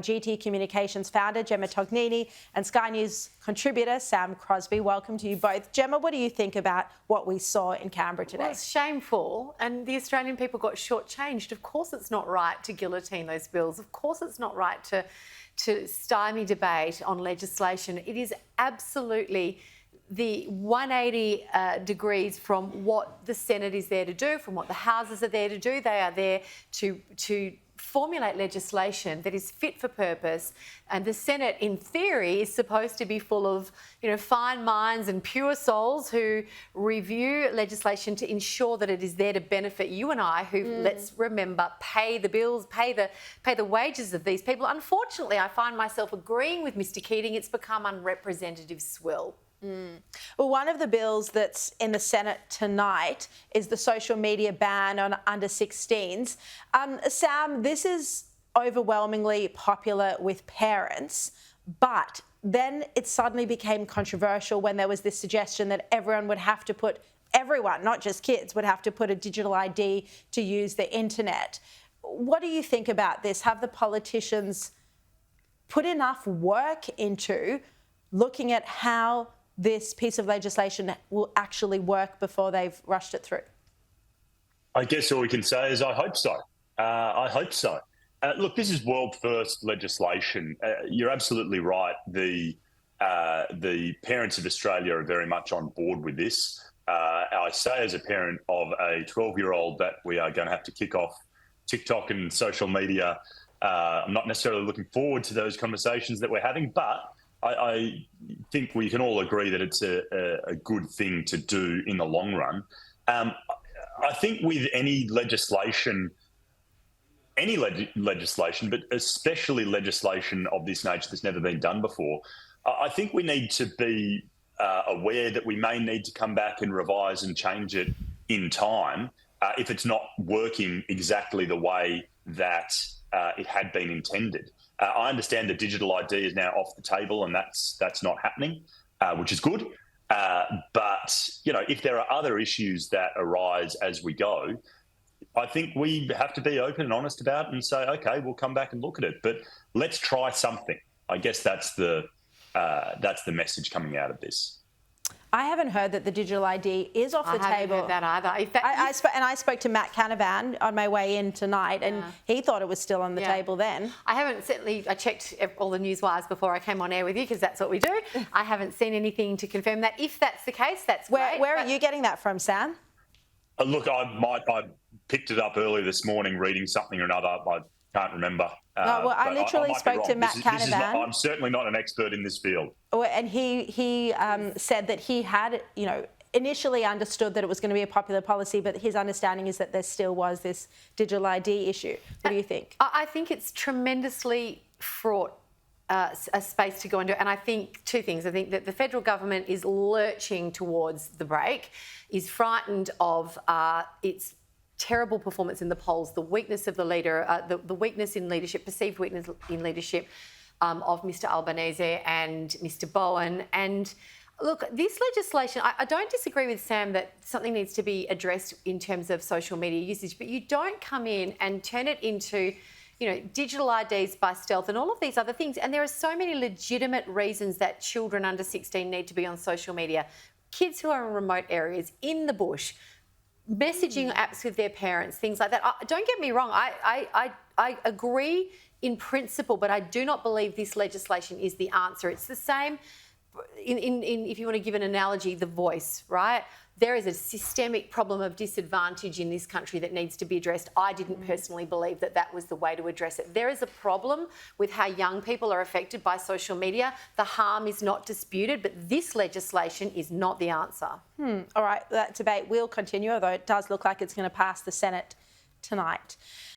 GT Communications founder Gemma Tognini and Sky News contributor Sam Crosby. Welcome to you both. Gemma, what do you think about what we saw in Canberra today? Well, it's shameful, and the Australian people got shortchanged. Of course it's not right to guillotine those bills. Of course it's not right to stymie debate on legislation. It is absolutely the 180 degrees from what the Senate is there to do, from what the Houses are there to do. They are there to formulate legislation that is fit for purpose, and the Senate, in theory, is supposed to be full of, fine minds and pure souls who review legislation to ensure that it is there to benefit you and I, who, let's remember, pay the bills, pay the wages of these people. Unfortunately, I find myself agreeing with Mr. Keating. It's become unrepresentative swill. Well, one of the bills that's in the Senate tonight is the social media ban on under 16s. Sam, this is overwhelmingly popular with parents, but then it suddenly became controversial when there was this suggestion that everyone, not just kids, would have to put a digital ID to use the internet. What do you think about this? Have the politicians put enough work into looking at how this piece of legislation will actually work before they've rushed it through? I guess all we can say is I hope so. I hope so. Look, this is world first legislation. You're absolutely right. The parents of Australia are very much on board with this. I say as a parent of a 12-year-old that we are going to have to kick off TikTok and social media. I'm not necessarily looking forward to those conversations that we're having, but I think we can all agree that it's a good thing to do in the long run. I think with any legislation, but especially legislation of this nature that's never been done before, I think we need to be aware that we may need to come back and revise and change it in time if it's not working exactly the way that it had been intended. I understand the digital ID is now off the table, and that's not happening, which is good. But if there are other issues that arise as we go, I think we have to be open and honest about it and say, okay, we'll come back and look at it, but let's try something. I guess that's the message coming out of this. I haven't heard that the digital ID is off the table. I haven't heard that either. I spoke to Matt Canavan on my way in tonight, and he thought it was still on the table then. I checked all the news wires before I came on air with you, because that's what we do. I haven't seen anything to confirm that. If that's the case, that's great. Where are you getting that from, Sam? Look, I picked it up early this morning reading something or another. I can't remember. I literally spoke to Matt Canavan. I'm certainly not an expert in this field. And he said that he had, initially understood that it was going to be a popular policy, but his understanding is that there still was this digital ID issue. What do you think? I think it's tremendously fraught a space to go into. And I think two things. I think that the federal government is lurching towards the break, is frightened of its terrible performance in the polls, the weakness of the leader, the weakness in leadership, perceived weakness in leadership of Mr Albanese and Mr Bowen. And look, this legislation, I don't disagree with Sam that something needs to be addressed in terms of social media usage, but you don't come in and turn it into digital IDs by stealth and all of these other things. And there are so many legitimate reasons that children under 16 need to be on social media. Kids who are in remote areas, in the bush, messaging apps with their parents, things like that. Don't get me wrong, I agree in principle, but I do not believe this legislation is the answer. It's the same in if you want to give an analogy, The Voice, right? There is a systemic problem of disadvantage in this country that needs to be addressed. I didn't personally believe that that was the way to address it. There is a problem with how young people are affected by social media. The harm is not disputed, but this legislation is not the answer. All right, that debate will continue, although it does look like it's going to pass the Senate tonight.